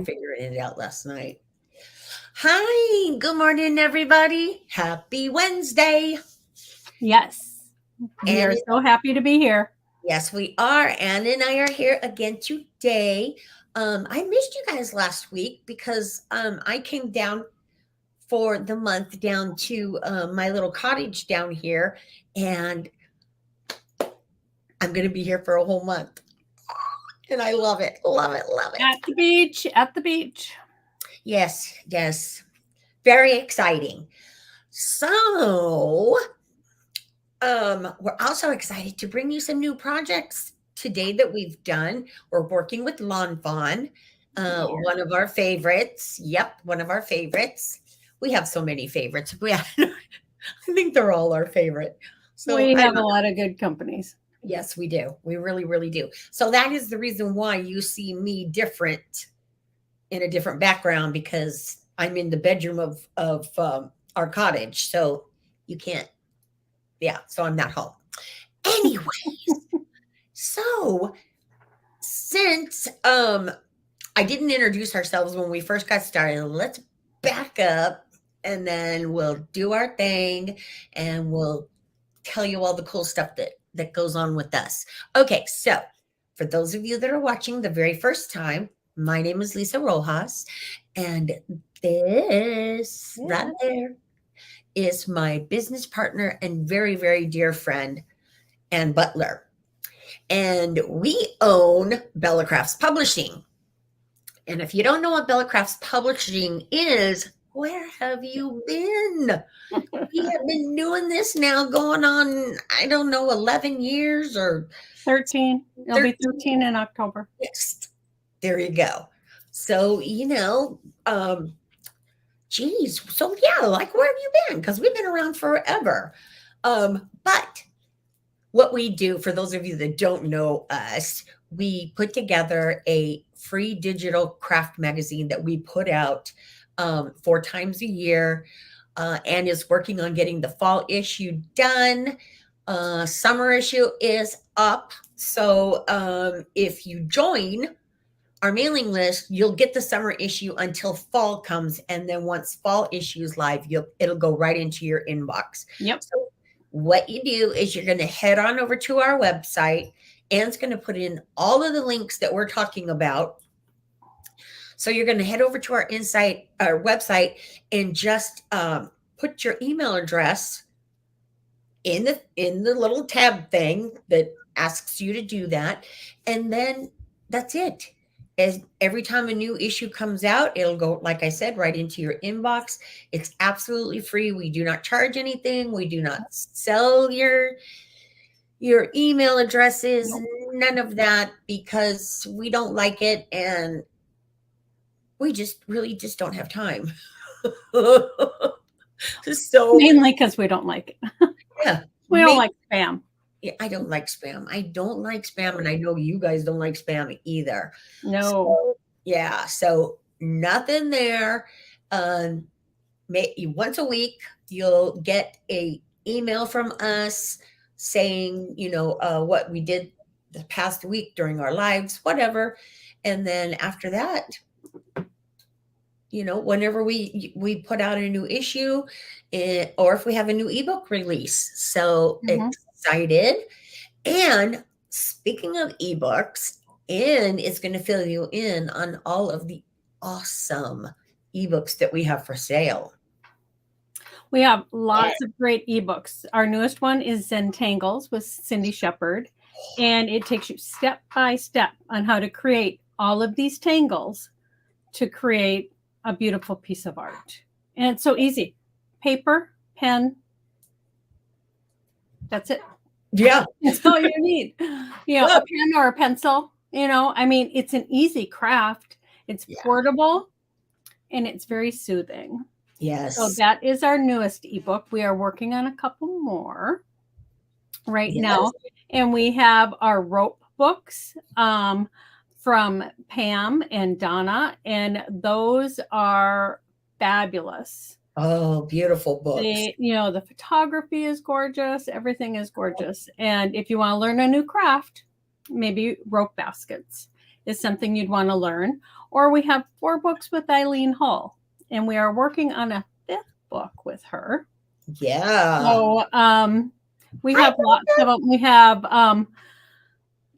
Figuring it out last night. Hi, good morning, everybody. Happy Wednesday. Yes, we And are so happy to be here. yes, we are. Ann and I are here again today. I missed you guys last week because I came down for the month down to my little cottage down here, and I'm going to be here for a whole month. And I love it, love it, love it. At the beach, at the beach. Yes, yes. Very exciting. So, we're also excited to bring you some new projects today that we've done. We're working with Lawn Fawn, one of our favorites. Yep, one of our favorites. We have so many favorites. I think they're all our favorite. So We have a lot of good companies. yes, we do. We really, really do. So that is the reason why you see me different in a different background, because I'm in the bedroom of our cottage. So you can't. Yeah, so I'm not home. Anyways, so since I didn't introduce ourselves when we first got started, let's back up and then we'll do our thing and we'll tell you all the cool stuff that goes on with us. Okay, so for those of you that are watching the very first time, my name is Lisa Rojas, and this right there is my business partner and very, very dear friend, Ann Butler. And we own Bella Crafts Publishing. And if you don't know what Bella Crafts Publishing is, where have you been? We have been doing this now going on, I don't know, 11 years or 13. It'll be 13 in October. Yes. There you go. So, geez. So yeah, like where have you been? Because we've been around forever. But what we do, for those of you that don't know us, we put together a free digital craft magazine that we put out 4 times a year, and is working on getting the fall issue done. Summer issue is up. So if you join our mailing list, you'll get the summer issue until fall comes, and then once fall issue is live, it'll go right into your inbox. Yep. So what you do is you're going to head on over to our website. Ann's going to put in all of the links that we're talking about. So you're going to head over to our website and just put your email address in the little tab thing that asks you to do that, and then that's it. As every time a new issue comes out, it'll go, like I said, right into your inbox. It's absolutely free. We do not charge anything. We do not sell your email addresses, none of that, because we don't like it and we just really just don't have time. So mainly because we don't like it. Yeah, we don't like spam. I don't like spam. I don't like spam, and I know you guys don't like spam either. No. So, yeah, so nothing there. Once a week, you'll get a email from us saying, what we did the past week during our lives, whatever. And then after that, whenever we put out a new issue, or if we have a new ebook release. So excited. And speaking of ebooks, Ann is going to fill you in on all of the awesome ebooks that we have for sale. We have lots of great ebooks. Our newest one is Zentangles with Cindy Shepard, and it takes you step by step on how to create all of these tangles to create a beautiful piece of art. And it's so easy. Paper, pen. That's it. Yeah. That's all you need. A pen or a pencil. It's an easy craft. It's portable and it's very soothing. Yes. So that is our newest ebook. We are working on a couple more right now. And we have our rope books from Pam and Donna, and those are fabulous. Oh, beautiful books. The photography is gorgeous. Everything is gorgeous. And if you want to learn a new craft, maybe rope baskets. is something you'd want to learn. Or we have 4 books with Eileen Hull, and we are working on a 5th book with her. Yeah. So we have lots of them. We have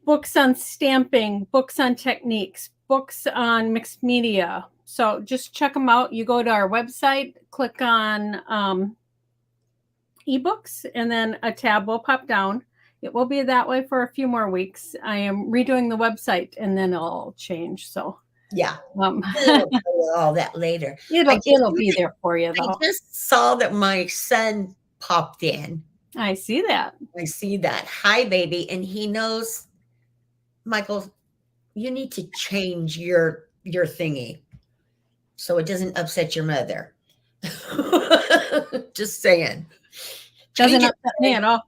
books on stamping, books on techniques, books on mixed media. So just check them out. You go to our website, click on ebooks, and then a tab will pop down. It will be that way for a few more weeks. I am redoing the website, and then it'll change. So yeah, we'll tell you all that later. It'll be there for you, though. I just saw that my son popped in. I see that. Hi, baby. And he knows, Michael, you need to change your thingy so it doesn't upset your mother. Just saying. Doesn't upset me at all.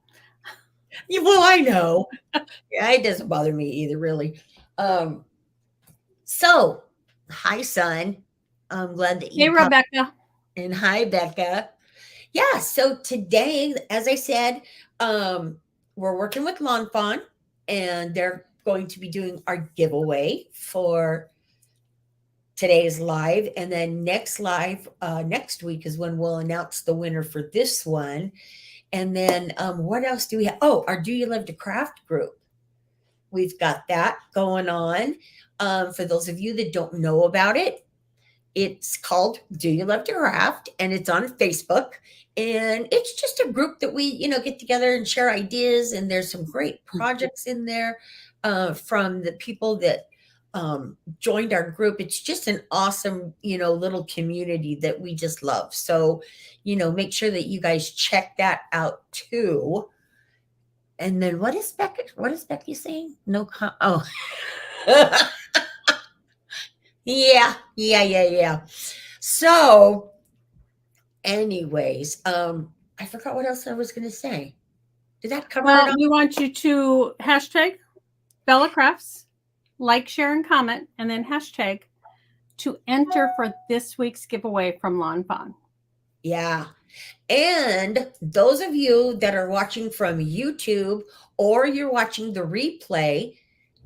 Yeah, well, I know. Yeah, it doesn't bother me either, really. So, hi, son. I'm glad that you. Hey, Rebecca. And hi, Becca. Yeah, so today, as I said, we're working with Lawn Fawn, and they're going to be doing our giveaway for today's live. And then next week is when we'll announce the winner for this one. And then what else do we have? Oh, our Do You Love to Craft group. We've got that going on. For those of you that don't know about it, it's called Do You Love to Craft, and it's on Facebook. And it's just a group that we, get together and share ideas. And there's some great projects in there from the people that joined our group. It's just an awesome, little community that we just love. So, make sure that you guys check that out too. And then what is Becky saying? No, oh, yeah. So anyways, I forgot what else I was going to say. Did that cover it? We want you to hashtag Bella Crafts, like, share, and comment, and then hashtag to enter for this week's giveaway from Lawn Fawn. Yeah. And those of you that are watching from YouTube or you're watching the replay,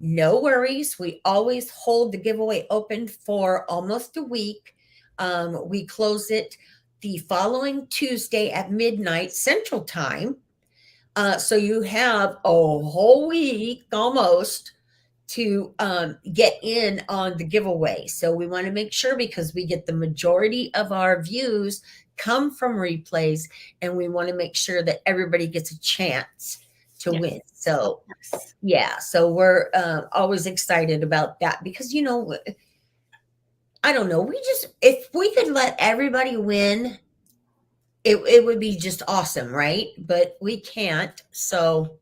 no worries. We always hold the giveaway open for almost a week. We close it the following Tuesday at midnight Central Time. So you have a whole week almost to get in on the giveaway. So we want to make sure, because we get the majority of our views come from replays, and we want to make sure that everybody gets a chance to win. So yeah, so we're always excited about that, because I don't know, if we could let everybody win, it would be just awesome, right? But we can't, so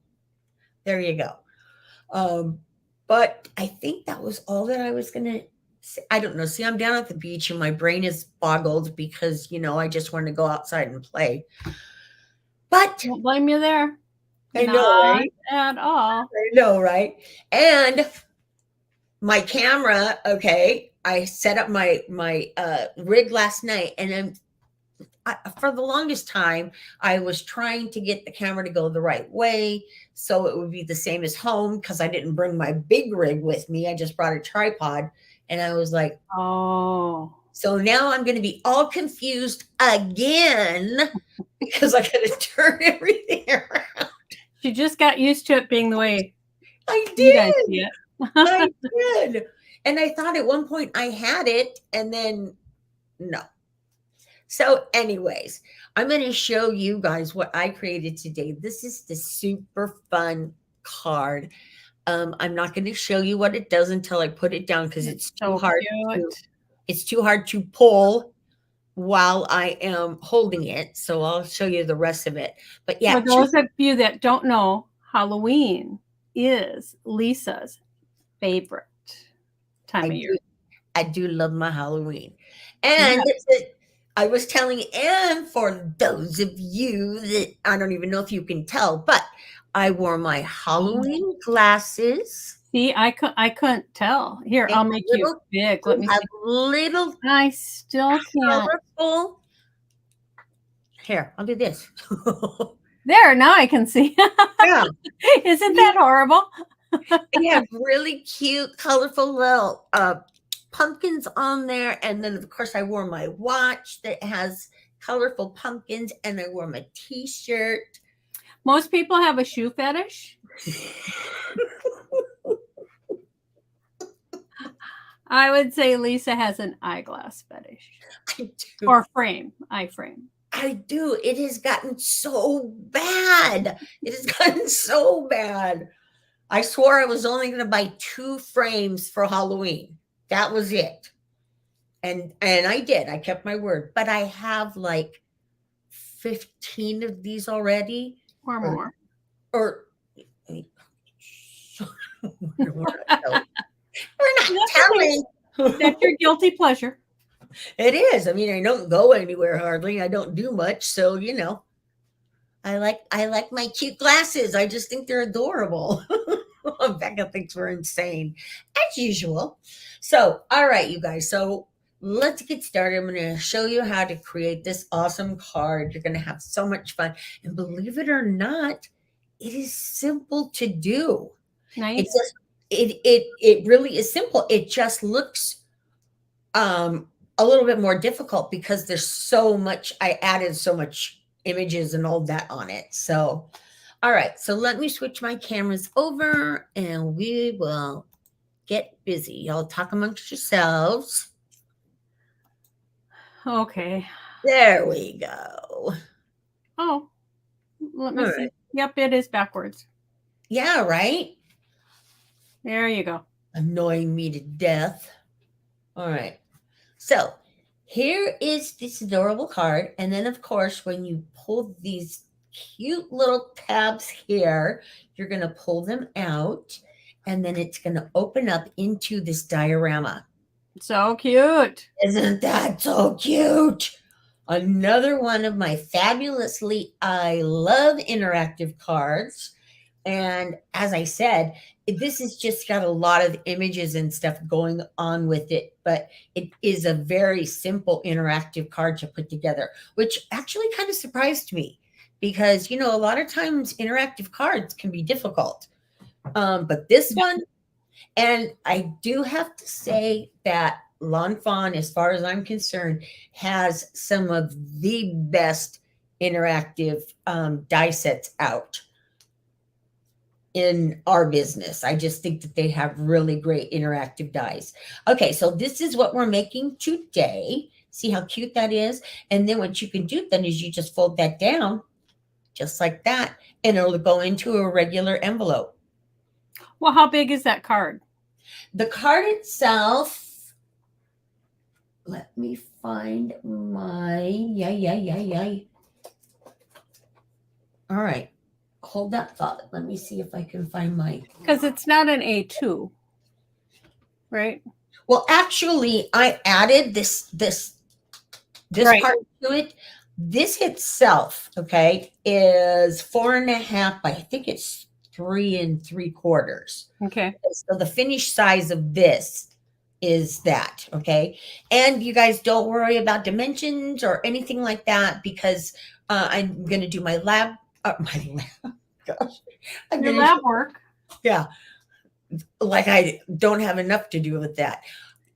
there you go. But I think that was all that I was gonna say. I don't know. See, I'm down at the beach and my brain is boggled because I just want to go outside and play. But don't blame you there. I know, right? At all. I know, right? And my camera, okay, I set up my rig last night, and for the longest time, I was trying to get the camera to go the right way so it would be the same as home, because I didn't bring my big rig with me. I just brought a tripod, and I was like, oh. So now I'm going to be all confused again because I got to turn everything around. She just got used to it being the way I did. You guys see it. I did. And I thought at one point I had it, and then no. So anyways, I'm going to show you guys what I created today. This is the super fun card. I'm not going to show you what it does until I put it down, because it's too hard. It's too hard to pull while I am holding it. So I'll show you the rest of it. But yeah, for those of you that don't know, Halloween is Lisa's favorite time of year. I do love my Halloween. And I was telling Anne, for those of you that I don't even know if you can tell, but I wore my Halloween glasses. See, I couldn't tell. Here, I'll make you big. Let me see. Little. I still can't. Colorful. Here, I'll do this. There, now I can see. Yeah. Isn't that horrible? They have really cute, colorful little pumpkins on there. And then, of course, I wore my watch that has colorful pumpkins, and I wore my t-shirt. Most people have a shoe fetish. I would say Lisa has an eyeglass fetish. I do. Or frame, eye frame. I do. It has gotten so bad. It has gotten so bad. I swore I was only going to buy 2 frames for Halloween. That was it. And I did. I kept my word. But I have like 15 of these already. Or more. Or we're not telling. That's your guilty pleasure. It is. I mean, I don't go anywhere hardly. I don't do much. So, I like my cute glasses. I just think they're adorable. Becca thinks we're insane, as usual. So, all right, you guys. So let's get started. I'm going to show you how to create this awesome card. You're going to have so much fun. And believe it or not, it is simple to do. Nice. It really is simple. It just looks a little bit more difficult because there's so much. I added so much images and all that on it. So, all right. So let me switch my cameras over and we will get busy. Y'all talk amongst yourselves. Okay. There we go. Oh, let me see. Yep, it is backwards. Yeah, right? There you go. Annoying me to death. All right. So here is this adorable card. And then, of course, when you pull these cute little tabs here, you're going to pull them out. And then it's going to open up into this diorama. So cute. Isn't that so cute? Another one of my fabulously, I love interactive cards. And as I said, this has just got a lot of images and stuff going on with it, but it is a very simple interactive card to put together, which actually kind of surprised me because, a lot of times interactive cards can be difficult. But this one, and I do have to say that Lawn Fawn, as far as I'm concerned, has some of the best interactive die sets out in our business. I just think that they have really great interactive dies. Okay, so this is what we're making today. See how cute that is? And then what you can do then is you just fold that down just like that, and it'll go into a regular envelope. Well, how big is that card? The card itself, let me find my, All right. Hold that thought. Let me see if I can find my. Because it's not an A2, right? Well, actually, I added this right. part to it. This itself, okay, is 4.5 by I think it's 3 3/4. Okay. So the finished size of this is that, okay? And you guys don't worry about dimensions or anything like that because I'm going to do my lab. Gosh. Your lab work. Yeah. Like I don't have enough to do with that.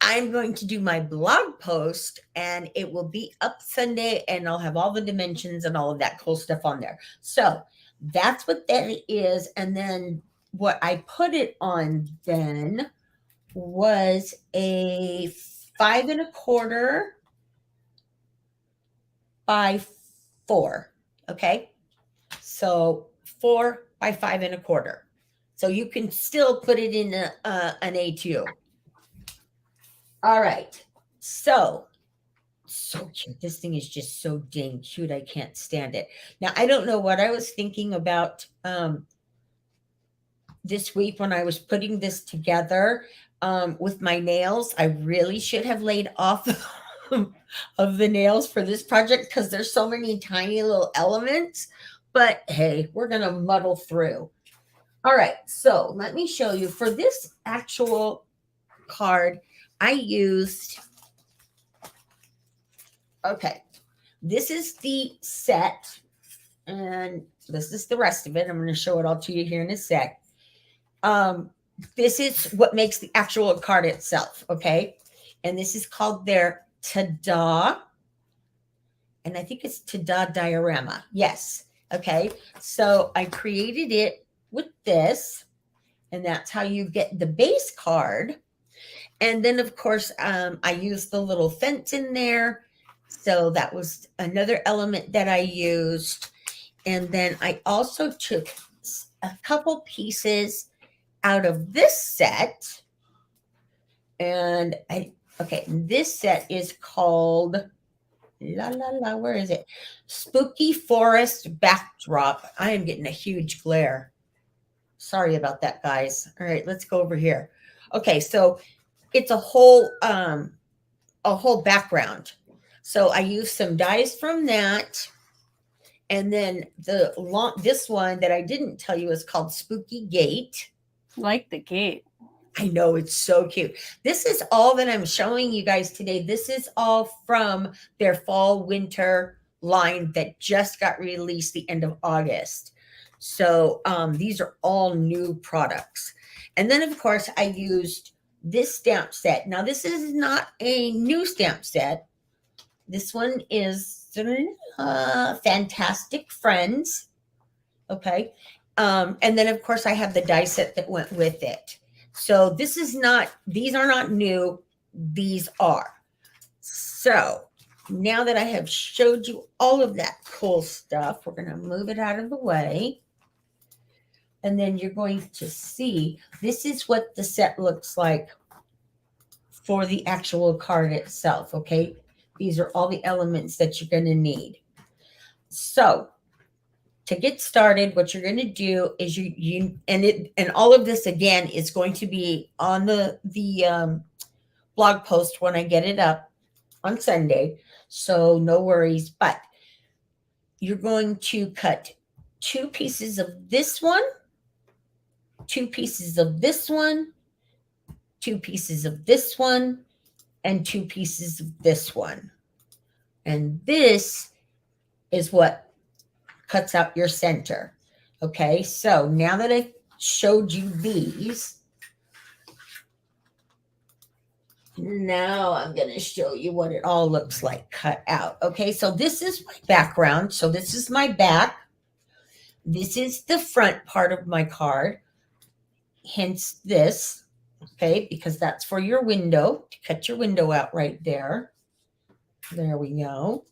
I'm going to do my blog post and it will be up Sunday and I'll have all the dimensions and all of that cool stuff on there. So that's what that is. And then what I put it on then was a 5 1/4 by 4. Okay. So 4 by 5 1/4. So you can still put it in an A2. All right. So cute. This thing is just so dang cute. I can't stand it. Now, I don't know what I was thinking about this week when I was putting this together with my nails. I really should have laid off of the nails for this project because there's so many tiny little elements. But hey, we're going to muddle through. All right. So let me show you. For this actual card, I used, okay, this is the set, and this is the rest of it. I'm going to show it all to you here in a sec. This is what makes the actual card itself, okay? And this is called their Ta-Da, and I think it's Ta-Da diorama. Yes, okay. So I created it with this, and that's how you get the base card. And then, of course, I used the little fence in there. So that was another element that I used. And then I also took a couple pieces out of this set. And this set is called where is it? Spooky Forest Backdrop. I am getting a huge glare. Sorry about that, guys. All right, let's go over here. Okay, so it's a whole background. So I used some dies from that. And then this one that I didn't tell you is called Spooky Gate. Like the gate. I know, it's so cute. This is all that I'm showing you guys today. This is all from their fall winter line that just got released the end of August. So these are all new products. And then, of course, I used this stamp set. Now, this is not a new stamp set. This one is Fantastic Friends. Okay. And then, of course, I have the die set that went with it. So these are not new. These are. So now that I have showed you all of that cool stuff, we're going to move it out of the way. And then you're going to see, this is what the set looks like for the actual card itself. Okay. These are all the elements that you're going to need. So to get started, what you're going to do is and all of this again is going to be on the blog post when I get it up on Sunday. So no worries, but you're going to cut 2 pieces of this one, 2 pieces of this one, 2 pieces of this one, and 2 pieces of this one. And this is what cuts out your center. Okay, so now that I showed you these, now I'm going to show you what it all looks like cut out. Okay, so this is my background. So this is my back. This is the front part of my card. Hence this, okay, because that's for your window, to cut your window out right there. There we go.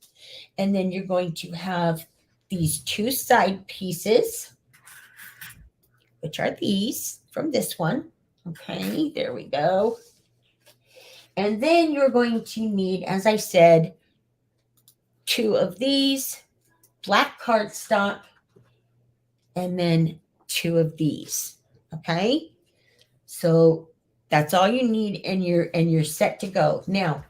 And then you're going to have these 2 side pieces, which are these from this one. Okay, there we go. And then you're going to need, as I said, 2 of these, black cardstock, and then 2 of these. Okay, so that's all you need, and you're set to go. Now,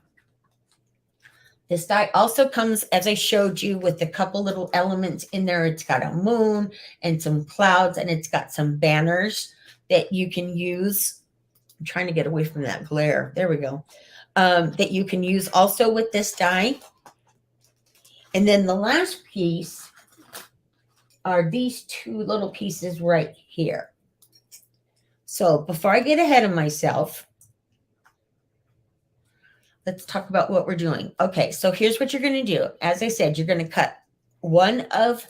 this die also comes, as I showed you, with a couple little elements in there. It's got a moon and some clouds, and it's got some banners that you can use. I'm trying to get away from that glare. There we go. That you can use also with this die. And then the last piece are these 2 little pieces right here. So before I get ahead of myself, let's talk about what we're doing. Okay, so here's what you're going to do. As I said, you're going to cut one of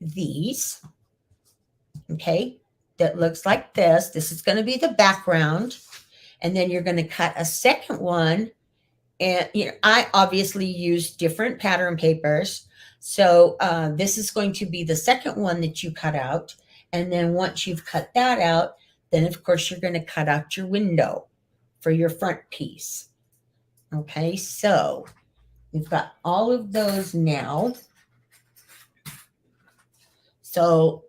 these, okay, that looks like this. This is going to be the background. And then you're going to cut a second one. And I obviously use different pattern papers. So this is going to be the second one that you cut out. And then once you've cut that out, then of course you're going to cut out your window for your front piece. Okay, so we've got all of those now. So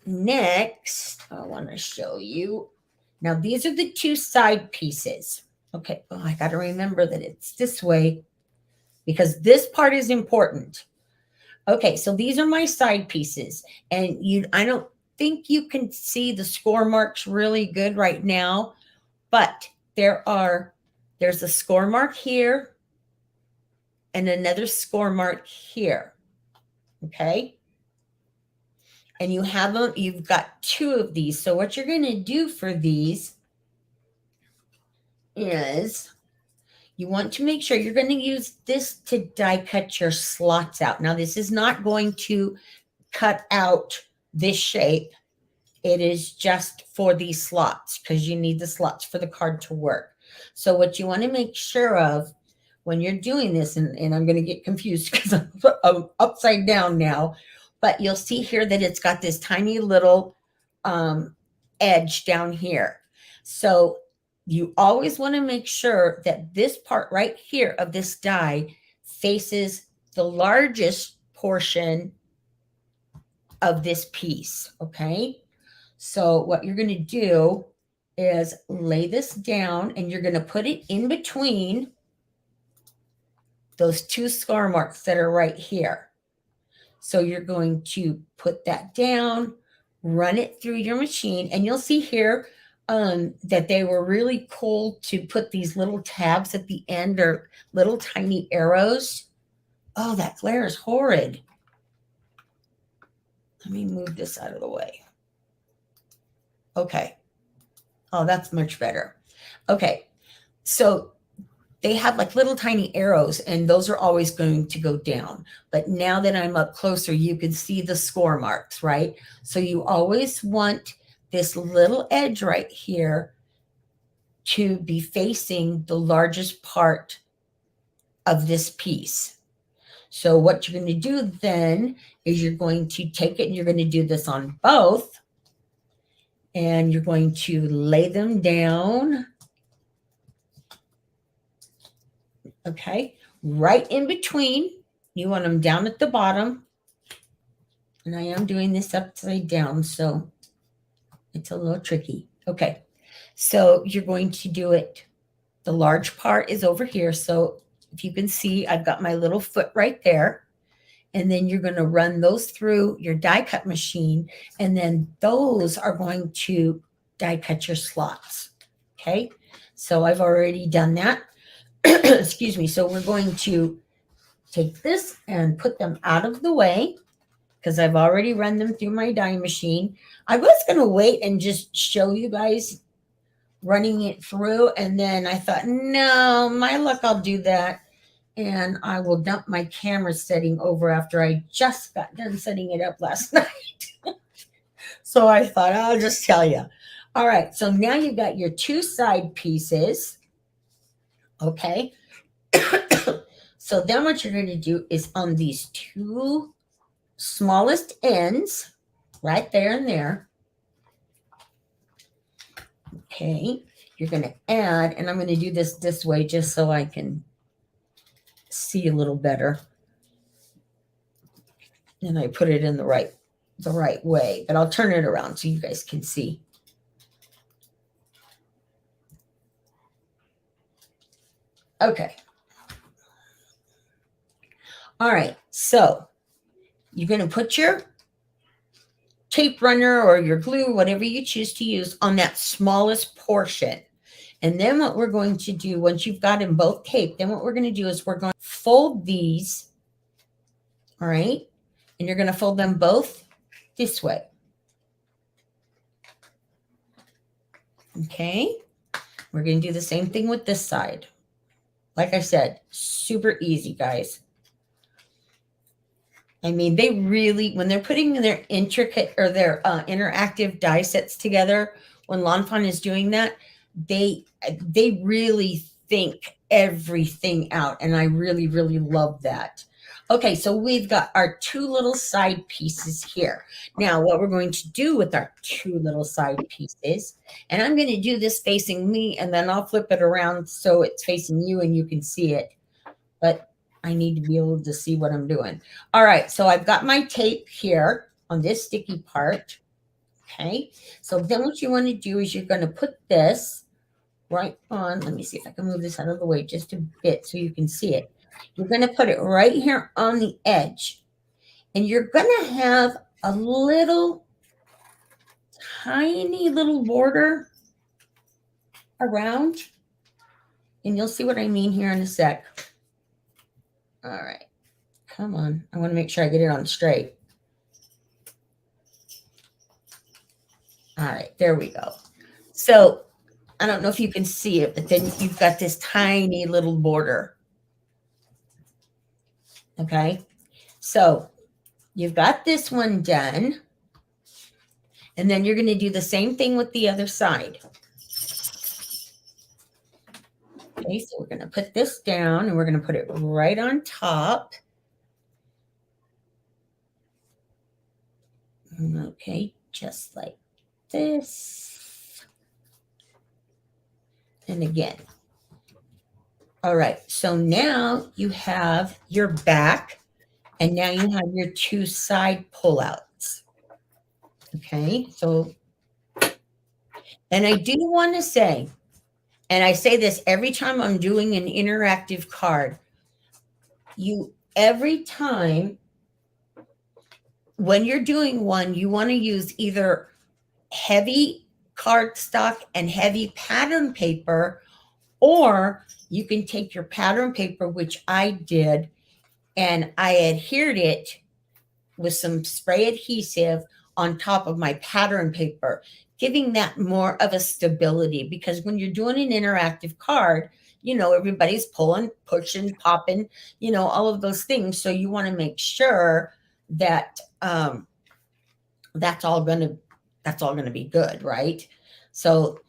next, I want to show you. Now, these are the 2 side pieces. Okay, oh, I got to remember that it's this way because this part is important. Okay, so these are my side pieces. And I don't think you can see the score marks really good right now, but there's a score mark here and another score mark here. Okay. and you have them, you've got 2 of these. So what you're going to do for these is you want to make sure you're going to use this to die cut your slots out. Now, this is not going to cut out this shape. It is just for these slots because you need the slots for the card to work. So what you want to make sure of when you're doing this, and I'm going to get confused because I'm upside down now, but you'll see here that it's got this tiny little edge down here. So you always want to make sure that this part right here of this die faces the largest portion of this piece, okay? So what you're going to do is lay this down, and you're going to put it in between those 2 scar marks that are right here. So you're going to put that down, run it through your machine, and you'll see here that they were really cool to put these little tabs at the end, or little tiny arrows. Oh, that glare is horrid. Let me move this out of the way. Okay. Oh, that's much better. Okay. So they have like little tiny arrows, and those are always going to go down. But now that I'm up closer, you can see the score marks, right? So you always want this little edge right here to be facing the largest part of this piece. So what you're going to do then is you're going to take it, and you're going to do this on both. And you're going to lay them down. Okay, right in between. You want them down at the bottom. And I am doing this upside down, so it's a little tricky. Okay, so you're going to do it. The large part is over here. So if you can see, I've got my little foot right there. And then you're going to run those through your die cut machine. And then those are going to die cut your slots. Okay, so I've already done that. Excuse me. So we're going to take this and put them out of the way because I've already run them through my die machine. I was going to wait and just show you guys running it through. And then I thought, no, my luck, I'll do that. And I will dump my camera setting over after I just got done setting it up last night. So I thought, I'll just tell you. All right. So now you've got your 2 side pieces. Okay. So then what you're going to do is on these 2 smallest ends, right there and there. Okay. You're going to add, and I'm going to do this way just so I can see a little better. And I put it in the right way, but I'll turn it around so you guys can see. Okay. All right. So you're going to put your tape runner or your glue, whatever you choose to use, on that smallest portion. And then what we're going to do, once you've got them both taped, then what we're going to do is we're going to fold these. All right. And you're going to fold them both this way. Okay. We're going to do the same thing with this side. Like I said, super easy, guys. I mean, they really, when they're putting their intricate or their interactive die sets together, when Lawn Fawn is doing that, they really think everything out. And I really, really love that. Okay, so we've got our 2 little side pieces here. Now, what we're going to do with our 2 little side pieces, and I'm going to do this facing me, and then I'll flip it around so it's facing you and you can see it. But I need to be able to see what I'm doing. All right, so I've got my tape here on this sticky part. Okay, so then what you want to do is you're going to put this right on. Let me see if I can move this out of the way just a bit so you can see it. You're going to put it right here on the edge. And you're going to have a little tiny little border around. And you'll see what I mean here in a sec. All right. Come on. I want to make sure I get it on straight. All right, there we go. So I don't know if you can see it, but then you've got this tiny little border. Okay, so you've got this one done. And then you're going to do the same thing with the other side. Okay, so we're going to put this down and we're going to put it right on top. Okay, just like this. And again. All right, so now you have your back and now you have your two side pullouts. Okay, so, and I do want to say, and I say this every time I'm doing an interactive card, every time when you're doing one, you want to use either heavy cardstock and heavy pattern paper, or you can take your pattern paper, which I did, and I adhered it with some spray adhesive on top of my pattern paper, giving that more of a stability, because when you're doing an interactive card, you know, everybody's pulling, pushing, popping, you know, all of those things. So you want to make sure that that's all going to be good, right? So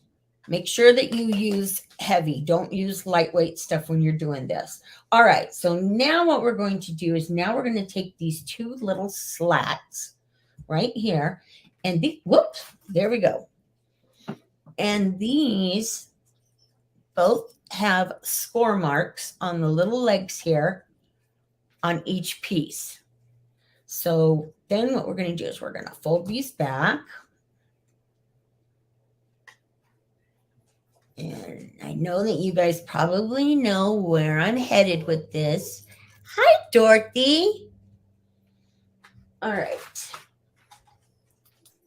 make sure that you use heavy. Don't use lightweight stuff when you're doing this. All right. So now what we're going to do is now we're going to take these two little slats right here and whoops, there we go. And these both have score marks on the little legs here on each piece. So then what we're going to do is we're going to fold these back. And I know that you guys probably know where I'm headed with this. Hi, Dorothy. All right.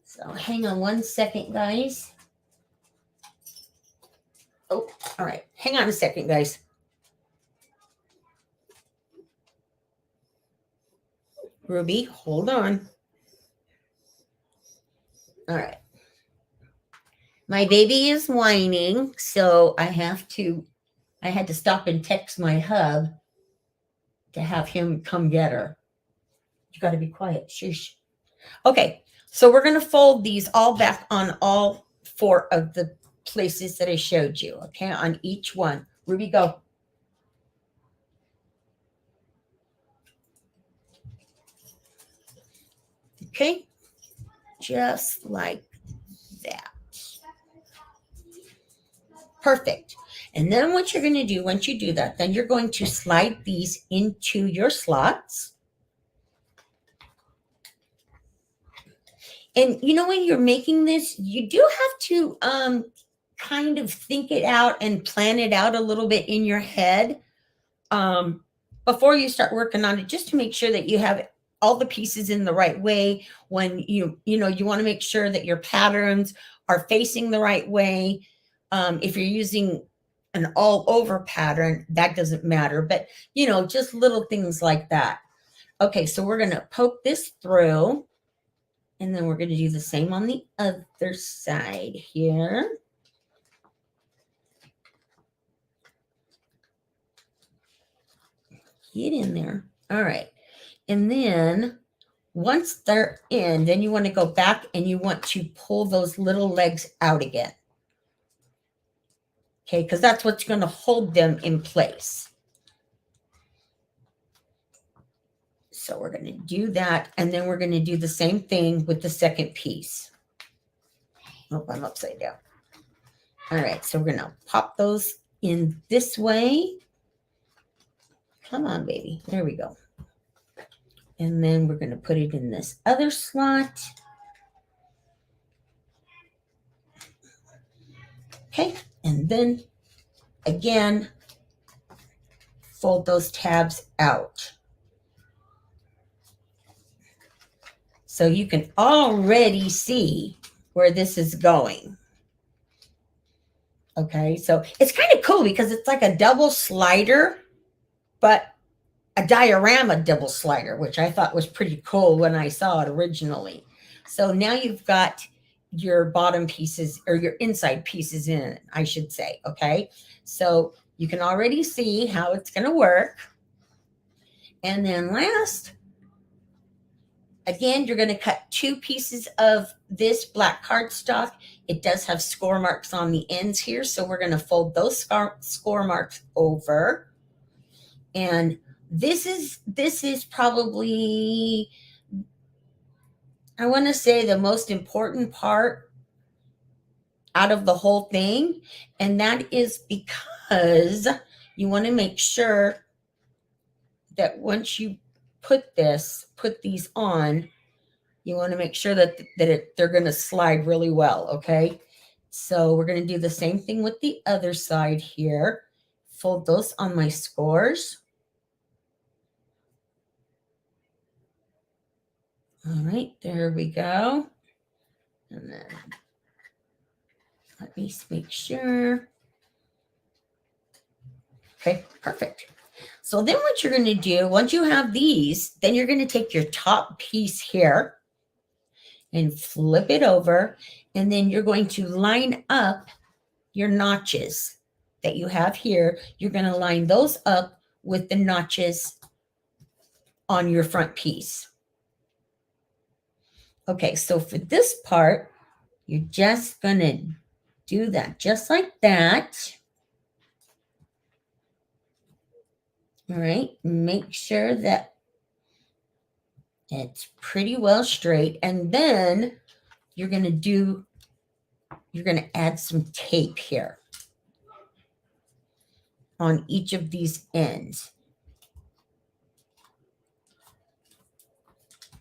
So hang on one second, guys. Oh, all right. Hang on a second, guys. Ruby, hold on. All right. My baby is whining, so I had to stop and text my hub to have him come get her. You got to be quiet. Shush. Okay, so we're going to fold these all back on all four of the places that I showed you, okay, on each one. Ruby, go. Okay, just like that. Perfect. And then what you're going to do once you do that, then you're going to slide these into your slots. And you know, when you're making this, you do have to kind of think it out and plan it out a little bit in your head before you start working on it, just to make sure that you have all the pieces in the right way. When you want to make sure that your patterns are facing the right way. If you're using an all over pattern, that doesn't matter, but you know, just little things like that. Okay, so we're going to poke this through, and then we're going to do the same on the other side here. Get in there. All right. And then once they're in, then you want to go back and you want to pull those little legs out again. Okay, because that's what's going to hold them in place. So we're going to do that, and then we're going to do the same thing with the second piece. Oh, I'm upside down. All right, so we're going to pop those in this way. Come on, baby. There we go. And then we're going to put it in this other slot. Okay, and then again, fold those tabs out. So you can already see where this is going. Okay, so it's kind of cool because it's like a double slider, but a diorama double slider, which I thought was pretty cool when I saw it originally. So now you've got your bottom pieces or your inside pieces in, I should say. Okay. So you can already see how it's going to work. And then last, again, you're going to cut 2 pieces of this black cardstock. It does have score marks on the ends here. So we're going to fold those score marks over. And this is probably, I want to say, the most important part out of the whole thing. And that is because you want to make sure that once you put these on, you want to make sure that they're going to slide really well. Okay. So we're going to do the same thing with the other side here. Fold those on my scores. All right, there we go. And then let me make sure. Okay, perfect. So then what you're going to do, once you have these, then you're going to take your top piece here and flip it over. And then you're going to line up your notches that you have here. You're going to line those up with the notches on your front piece. Okay, so for this part, you're just going to do that just like that. All right, make sure that it's pretty well straight. And then you're going to add some tape here on each of these ends.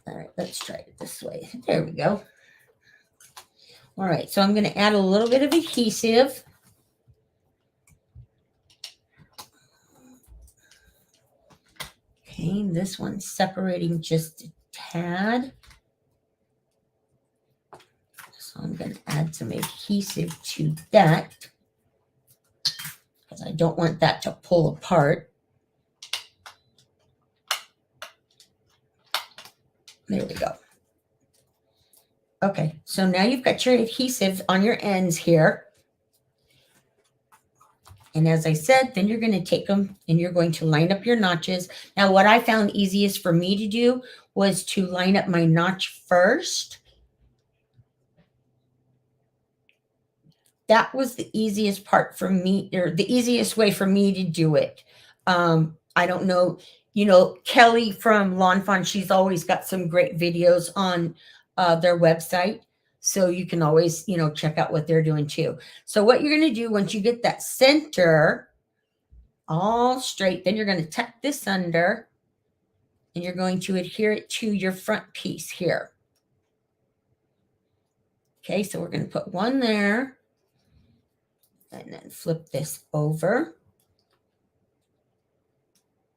All right, let's try it this way. There we go. All right, so I'm going to add a little bit of adhesive. Okay, this one's separating just a tad. So I'm going to add some adhesive to that because I don't want that to pull apart. There we go. Okay, so now you've got your adhesive on your ends here. And as I said, then you're going to take them and you're going to line up your notches. Now, what I found easiest for me to do was to line up my notch first. That was the easiest part for me, or the easiest way for me to do it. I don't know, Kelly from Lawn Fawn, she's always got some great videos on their website. So you can always, check out what they're doing too. So what you're going to do once you get that center all straight, then you're going to tuck this under and you're going to adhere it to your front piece here. Okay, so we're going to put one there and then flip this over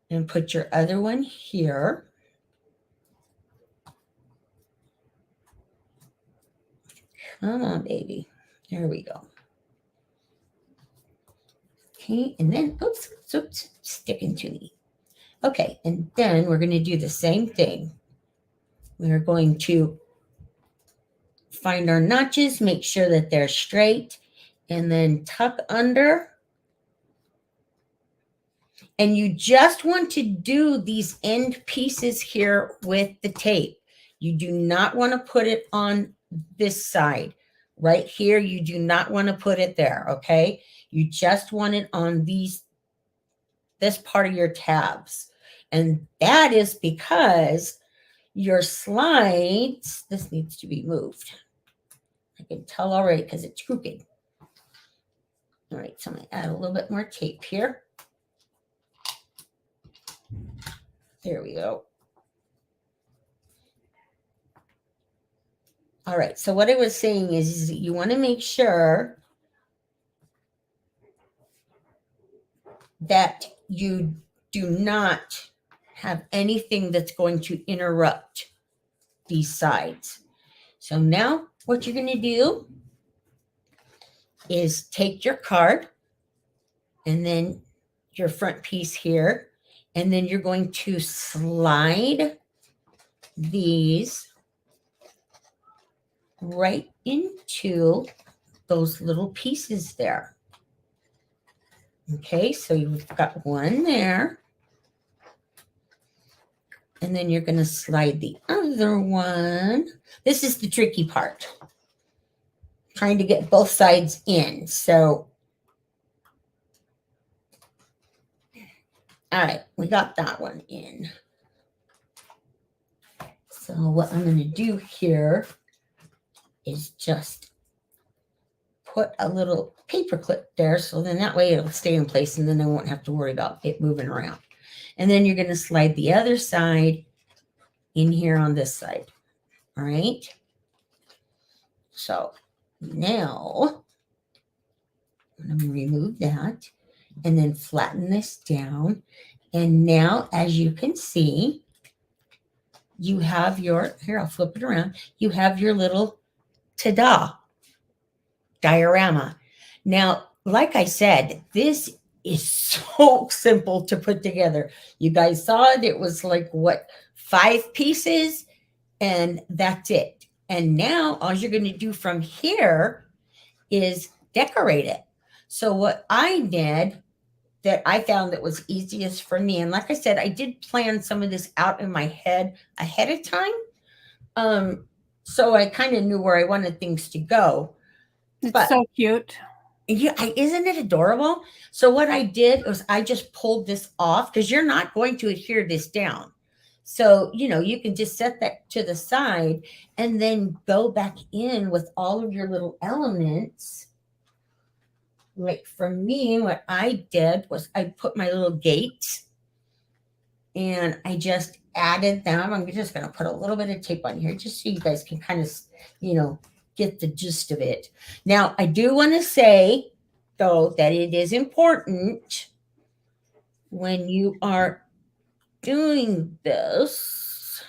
and put your other one here. Come on, baby. There we go. Okay, and then, oops, sticking to me. Okay, and then we're going to do the same thing. We're going to find our notches, make sure that they're straight, and then tuck under. And you just want to do these end pieces here with the tape. You do not want to put it on this side. Right here, you do not want to put it there, okay? You just want it on this part of your tabs. And that is because your slides, this needs to be moved. I can tell already because it's crooked. All right, so I'm going to add a little bit more tape here. There we go. All right, so what I was saying is you want to make sure that you do not have anything that's going to interrupt these sides. So now what you're going to do is take your card and then your front piece here, and then you're going to slide these right into those little pieces there. Okay, so you've got one there. And then you're going to slide the other one. This is the tricky part. Trying to get both sides in. So, all right, we got that one in. So what I'm going to do here is just put a little paper clip there. So then that way it'll stay in place and then I won't have to worry about it moving around. And then you're going to slide the other side in here on this side. All right. So now I'm going to remove that and then flatten this down. And now, as you can see, you have your, here, I'll flip it around. You have your little ta-da diorama. Now, like I said, this is so simple to put together. You guys saw it. It was like, what, 5 pieces? And that's it. And now all you're going to do from here is decorate it. So what I did that I found that was easiest for me, and like I said, I did plan some of this out in my head ahead of time. So I kind of knew where I wanted things to go. It's so cute. Yeah, isn't it adorable? So what I did was I just pulled this off because you're not going to adhere this down. So, you know, you can just set that to the side and then go back in with all of your little elements. Like for me, what I did was I put my little gates and I just added them. I'm just going to put a little bit of tape on here just so you guys can kind of, you know, get the gist of it. Now, I do want to say, though, that it is important when you are doing this.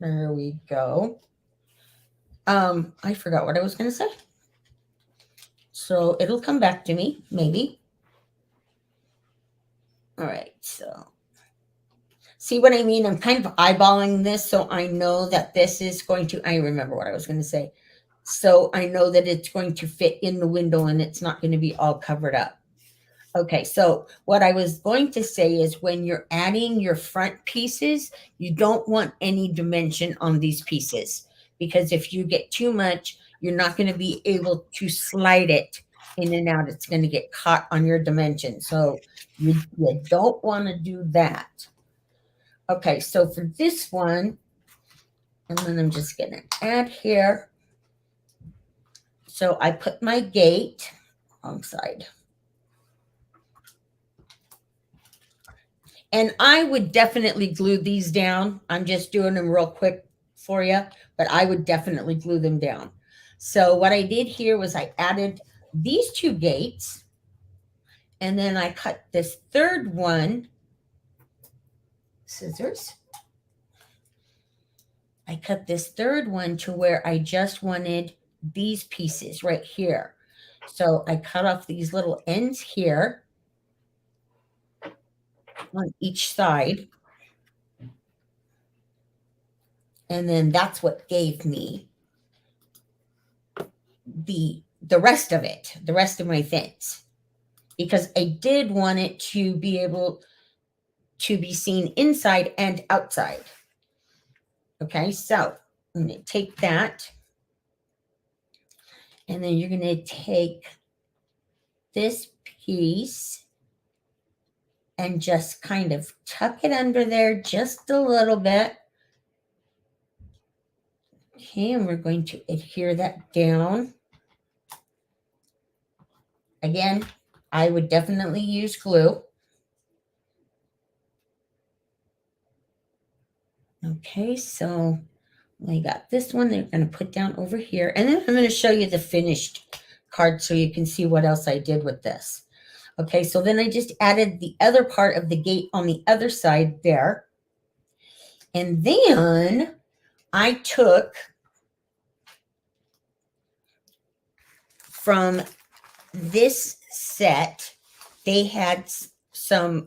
There we go. I forgot what I was going to say. So it'll come back to me, maybe. All right, so see what I mean? I'm kind of eyeballing this so I know that this is going to, I remember what I was going to say. So I know that it's going to fit in the window and it's not going to be all covered up. Okay, so what I was going to say is when you're adding your front pieces, you don't want any dimension on these pieces because if you get too much, you're not going to be able to slide it in and out. It's going to get caught on your dimension. So you don't want to do that. Okay, so for this one, and then I'm just going to add here. So I put my gate wrong side. And I would definitely glue these down. I'm just doing them real quick for you, but I would definitely glue them down. So what I did here was I added these 2 gates, and then I cut this third one, scissors. I cut this third one to where I just wanted these pieces right here. So I cut off these little ends here on each side. And then that's what gave me the rest of it, the rest of my fence, because I did want it to be able to be seen inside and outside. Okay, so I'm going to take that, and then you're going to take this piece and just kind of tuck it under there just a little bit. Okay, and we're going to adhere that down. Again, I would definitely use glue. Okay, so we got this one they're going to put down over here. And then I'm going to show you the finished card so you can see what else I did with this. Okay, so then I just added the other part of the gate on the other side there. And then I took from this set, they had some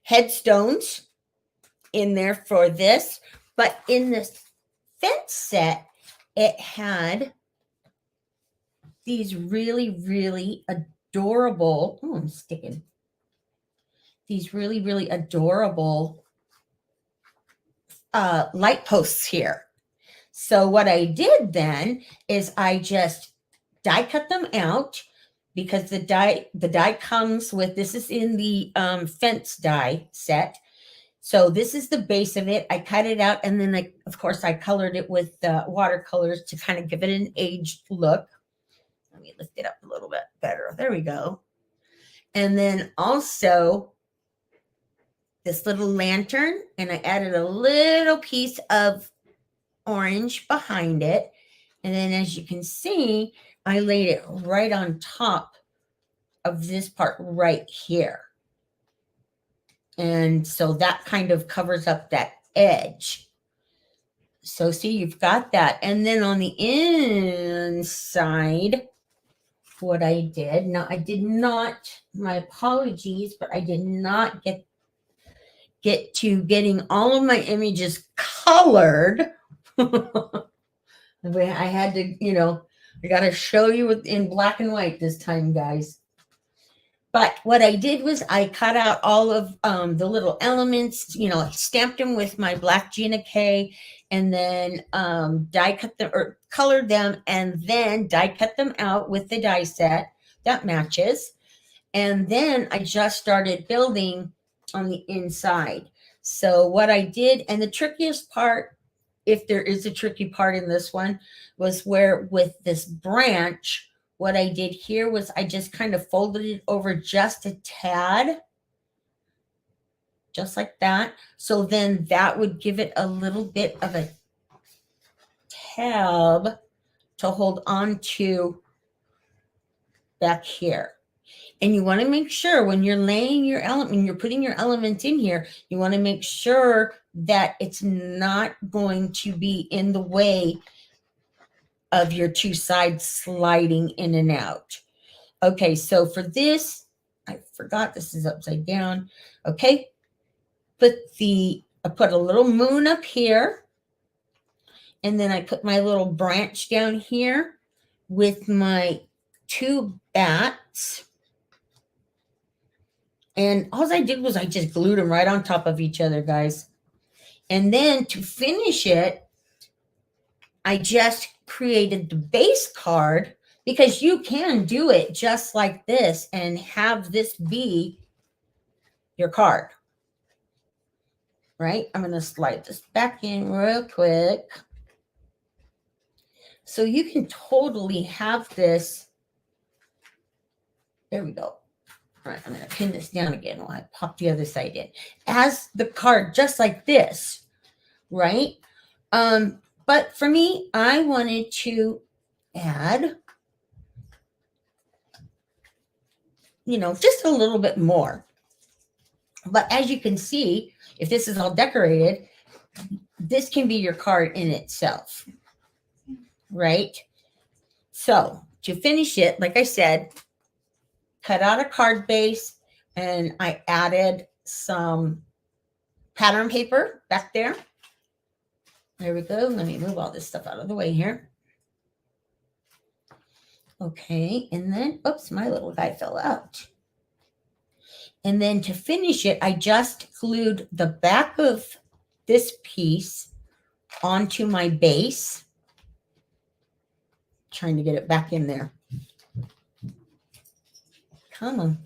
headstones in there for this. But in this fence set, it had these really, really adorable, oh, I'm sticking, these really, really adorable light posts here. So what I did then is I just die cut them out, because the die comes with, this is in the fence die set. So this is the base of it. I cut it out, and then of course I colored it with watercolors to kind of give it an aged look. Let me lift it up a little bit better. There we go. And then also this little lantern, and I added a little piece of orange behind it. And then as you can see, I laid it right on top of this part right here. And so that kind of covers up that edge. So see, you've got that. And then on the inside, what I did, now I did not, my apologies, but I did not get to getting all of my images colored. I had to, you know, I got to show you in black and white this time, guys. But what I did was I cut out all of the little elements, you know, stamped them with my black Gina K, and then die cut them or colored them, and then die cut them out with the die set that matches. And then I just started building on the inside. So what I did, and the trickiest part, if there is a tricky part in this one, was where with this branch, what I did here was I just kind of folded it over just a tad, just like that. So then that would give it a little bit of a tab to hold on to back here. And you want to make sure when you're laying your element, you're putting your element in here, you want to make sure that it's not going to be in the way of your two sides sliding in and out. Okay, so for this, I forgot this is upside down. Okay, I put a little moon up here, and then I put my little branch down here with my two bats. And all I did was I just glued them right on top of each other, guys. And then to finish it, I just created the base card, because you can do it just like this and have this be your card, right? I'm going to slide this back in real quick. So you can totally have this. There we go. All right, I'm going to pin this down again while I pop the other side in. As the card, just like this, right? But for me, I wanted to add, you know, just a little bit more. But as you can see, if this is all decorated, this can be your card in itself, right? So to finish it, like I said, cut out a card base, and I added some pattern paper back there. There we go. Let me move all this stuff out of the way here. Okay, and then, oops, my little guy fell out. And then to finish it, I just glued the back of this piece onto my base. Trying to get it back in there. Come on.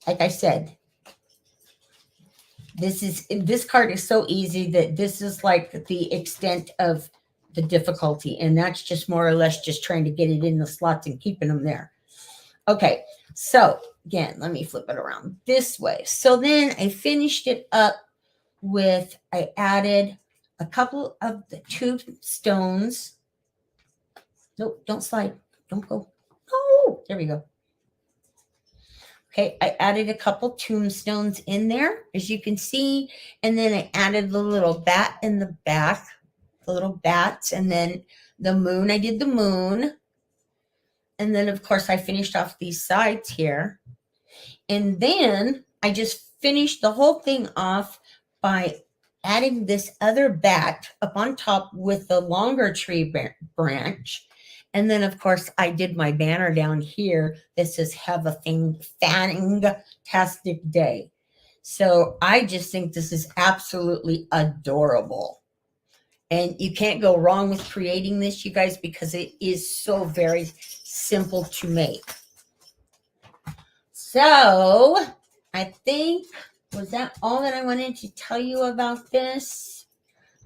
Like I said, this card is so easy that this is like the extent of the difficulty, and that's just more or less just trying to get it in the slots and keeping them there. Okay, so again, let me flip it around this way. So then I finished it up with, I added a couple of the tombstones. Nope, don't slide, don't go. Oh, there we go. Okay, I added a couple tombstones in there, as you can see, and then I added the little bat in the back, the little bats, and then the moon, I did the moon. And then, of course, I finished off these sides here. And then I just finished the whole thing off by adding this other bat up on top with the longer tree branch. And then, of course, I did my banner down here. This is Have a Fantastic Day. So I just think this is absolutely adorable. And you can't go wrong with creating this, you guys, because it is so very simple to make. So I think, was that all that I wanted to tell you about this?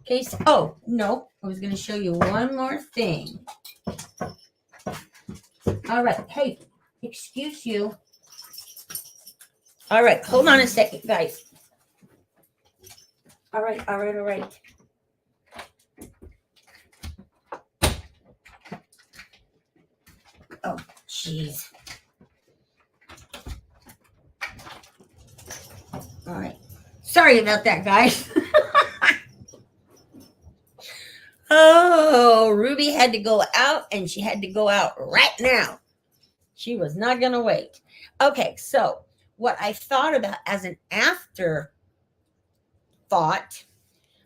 Okay, so, oh, no, I was going to show you one more thing. All right, hey, excuse you. All right, hold on a second, guys. All right. Oh, jeez. All right. Sorry about that, guys. Oh, Ruby had to go out, and she had to go out right now. She was not going to wait. Okay, so what I thought about as an afterthought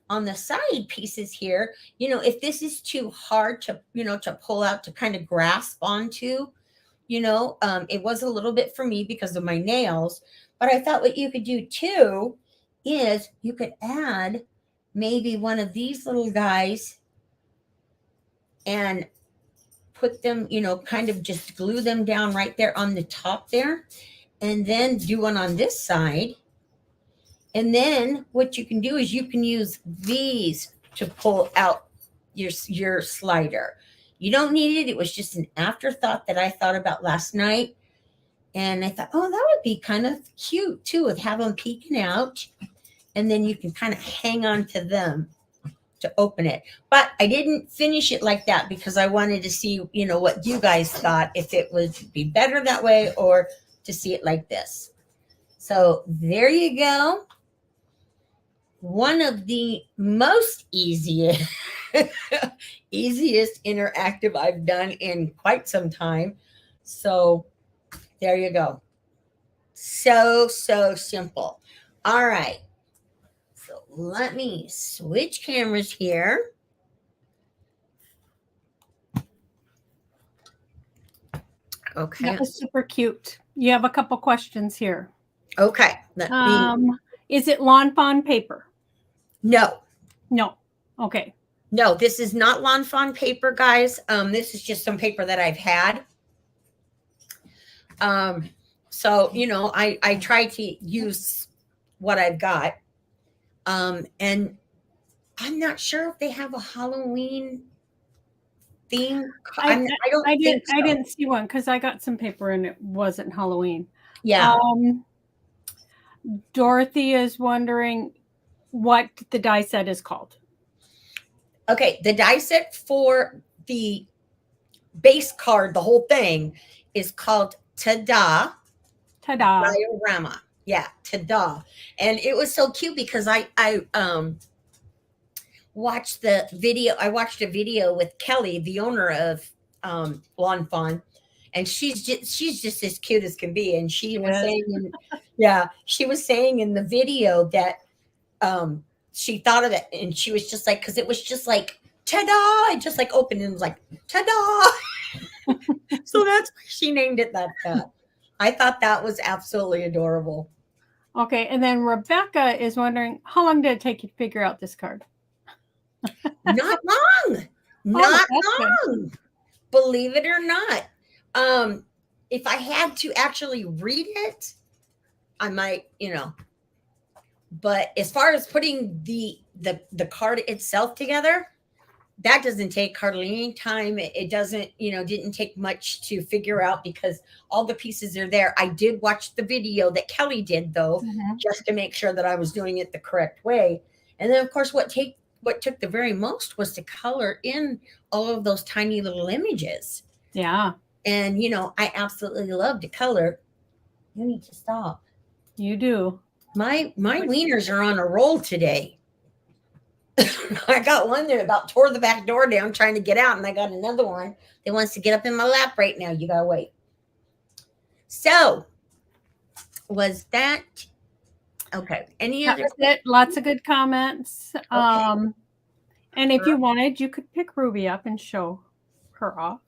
on the side pieces here, if this is too hard to, to pull out, to kind of grasp onto, it was a little bit for me because of my nails. But I thought what you could do too is you could add maybe one of these little guys and put them, kind of just glue them down right there on the top there, and then do one on this side. And then what you can do is you can use these to pull out your slider. You don't need it. It was just an afterthought that I thought about last night. And I thought, oh, that would be kind of cute too, with have them peeking out. And then you can kind of hang on to them to open it. But I didn't finish it like that because I wanted to see, what you guys thought, if it would be better that way or to see it like this. So there you go. One of the most easiest interactive I've done in quite some time. So there you go. So simple. All right. So let me switch cameras here. Okay. That was super cute. You have a couple questions here. Okay. Is it Lawn Fawn paper? No. Okay. No, this is not Lawn Fawn paper, guys. This is just some paper that I've had. So, I try to use what I've got. And I'm not sure if they have a Halloween theme. I didn't see one because I got some paper and it wasn't Halloween. Yeah. Dorothy is wondering what the die set is called. Okay, the die set for the base card, the whole thing, is called Ta-Da. Ta-Da. Diorama. Yeah, Ta-Da. And it was so cute because I watched the video. I watched a video with Kelly, the owner of Lawn Fawn, and she's just as cute as can be. And she was saying, she was saying in the video that she thought of it, and she was just like, because it was just like ta-da, it just like opened and was like ta-da. So that's why she named it that. I thought that was absolutely adorable. Okay, and then Rebecca is wondering, how long did it take you to figure out this card? Not long. Not long. Good. Believe it or not. If I had to actually read it, I might, but as far as putting the card itself together, that doesn't take hardly any time. It doesn't, didn't take much to figure out because all the pieces are there. I did watch the video that Kelly did though, just to make sure that I was doing it the correct way. And then of course, what took the very most was to color in all of those tiny little images. Yeah. And, I absolutely love to color. You need to stop. You do. My wieners are on a roll today. I got one that about tore the back door down trying to get out, and I got another one that wants to get up in my lap right now. You gotta wait. So, was that Okay. Any That other was it. Lots of good comments. Okay. And if you wanted, you could pick Ruby up and show her off.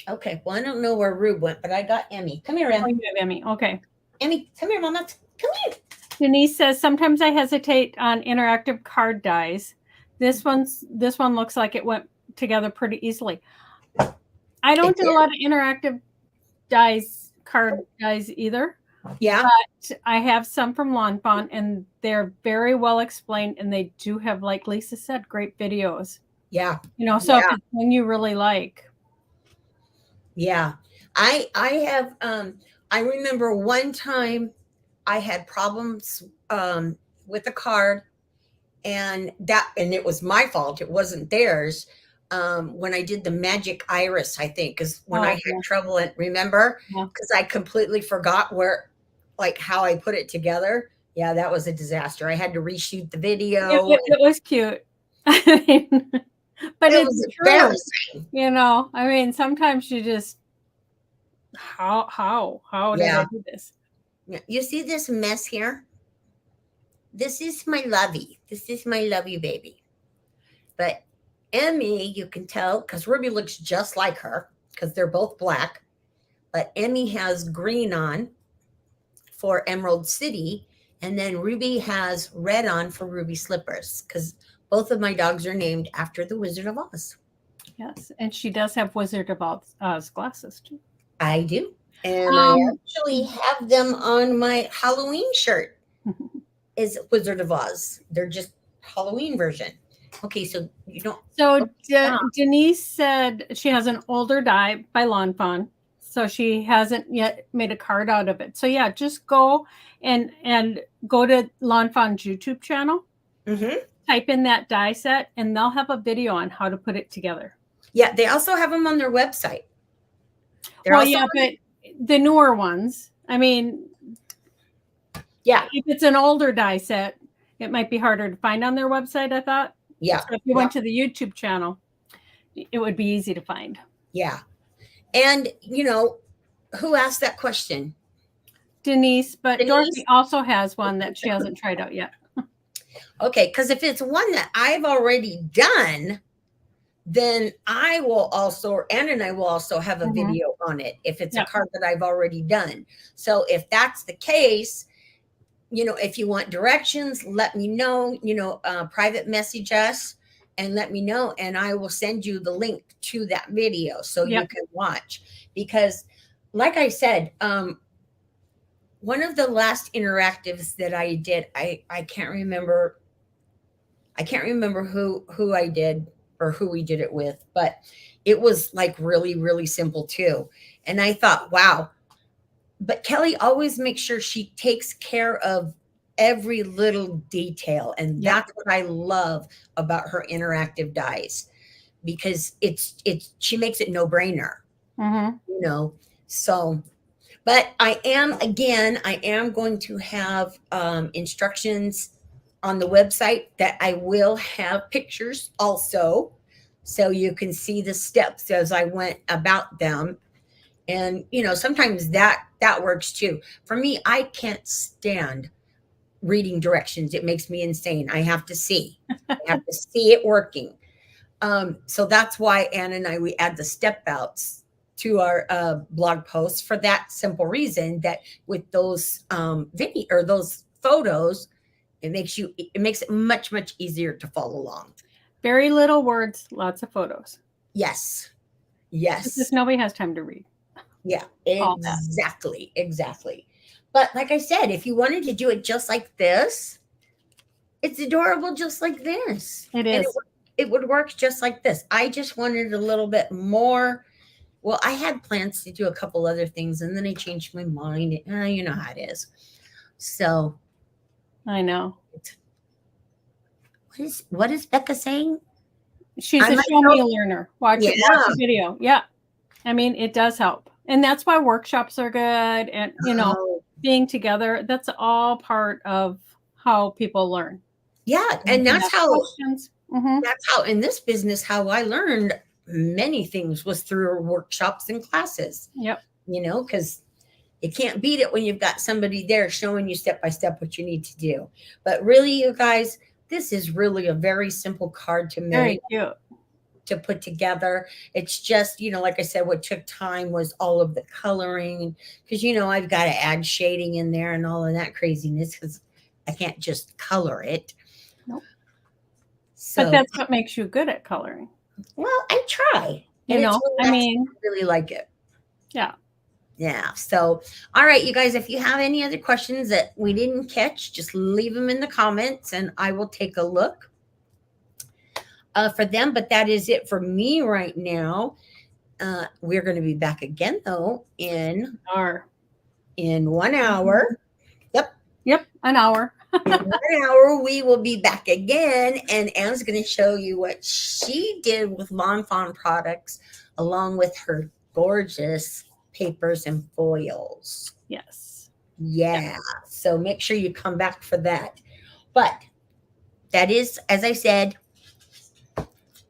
Okay. Well, I don't know where Rube went, but I got Emmy. Come here, Oh, Em. you have Emmy. Okay. Emmy, come here, Mama. Come here. Denise says, sometimes I hesitate on interactive card dies. This one looks like it went together pretty easily. I don't do a lot of interactive card dies either. Yeah. But I have some from Lawn Fawn, and they're very well explained, and they do have, like Lisa said, great videos. Yeah. You know, so if it's one you really like. Yeah. I have I remember one time I had problems with a card, and it was my fault. It wasn't theirs. When I did the magic iris, I think, because when I had trouble, and remember, because I completely forgot how I put it together. Yeah, that was a disaster. I had to reshoot the video. It was cute. But it was embarrassing. You know, I mean, sometimes you just, how did I do this? You see this mess here? This is my lovey. This is my lovey baby. But Emmy, you can tell, because Ruby looks just like her, because they're both black. But Emmy has green on for Emerald City, and then Ruby has red on for Ruby Slippers, because both of my dogs are named after the Wizard of Oz. Yes, and she does have Wizard of Oz glasses, too. I do. And I actually have them on my Halloween shirt. Is Wizard of Oz. They're just Halloween version. Okay, so you don't. So Denise said she has an older die by Lawn Fawn, so she hasn't yet made a card out of it. So yeah, just go and go to Lawn Fawn's YouTube channel. Type in that die set, and they'll have a video on how to put it together. Yeah, they also have them on their website. But the newer ones, I mean, yeah, if it's an older die set, it might be harder to find on their website, I thought. Yeah. So if you went to the YouTube channel, it would be easy to find. Yeah. And, you know, who asked that question? Denise, but Dorothy also has one that she hasn't tried out yet. Okay, because if it's one that I've already done, then I will also, Ann and I will also have a video on it if it's a card that I've already done. So if that's the case, you know, if you want directions, let me know, you know, private message us and let me know, and I will send you the link to that video so you can watch. Because like I said, one of the last interactives that I did, I can't remember who I did or who we did it with, but it was like really, really simple too. And I thought, wow, but Kelly always makes sure she takes care of every little detail. And that's what I love about her interactive dies, because she makes it no brainer, you know? So, but I am going to have instructions on the website that I will have pictures also, so you can see the steps as I went about them. And, you know, sometimes that works too. For me, I can't stand reading directions. It makes me insane. I have to see. I have to see it working. So that's why Ann and I, we add the step outs to our blog posts for that simple reason, that with those video or those photos, it makes it much, much easier to follow along. Very little words, lots of photos. Yes. Yes. Because nobody has time to read. Yeah, exactly. But like I said, if you wanted to do it just like this, it's adorable just like this. It is. And it would work just like this. I just wanted a little bit more. Well, I had plans to do a couple other things, and then I changed my mind. You know how it is. So I know. What is Becca saying? She's a show me a learner. Watch the video. Yeah. I mean, it does help. And that's why workshops are good. And, you know, being together, that's all part of how people learn. Yeah. And that's how, that's how in this business, how I learned many things was through workshops and classes. Yep. You know, because You can't beat it when you've got somebody there showing you step by step what you need to do. But really, you guys, this is really a very simple card to make, Very cute. to put together. It's just, like I said, what took time was all of the coloring, because I've got to add shading in there and all of that craziness, because I can't just color it. Nope. So, but that's what makes you good at coloring. Well, I try. I really like it. Yeah. Yeah. So, all right, you guys, if you have any other questions that we didn't catch, just leave them in the comments and I will take a look for them. But that is it for me right now. We're going to be back again, though, in 1 hour. Yep, an hour. In 1 hour, we will be back again, and Anne's going to show you what she did with Lawn Fawn products, along with her gorgeous papers and foils. Yes. Yeah. So make sure you come back for that. But that is, as I said,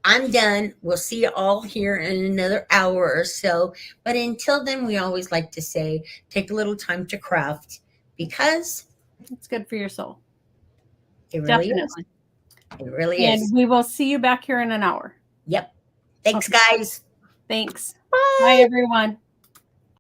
I'm done. We'll see you all here in another hour or so. But until then, we always like to say, take a little time to craft, because it's good for your soul. It really Definitely. is. It really is. And we will see you back here in an hour. Yep. Thanks, guys. Thanks. Bye. Bye, everyone.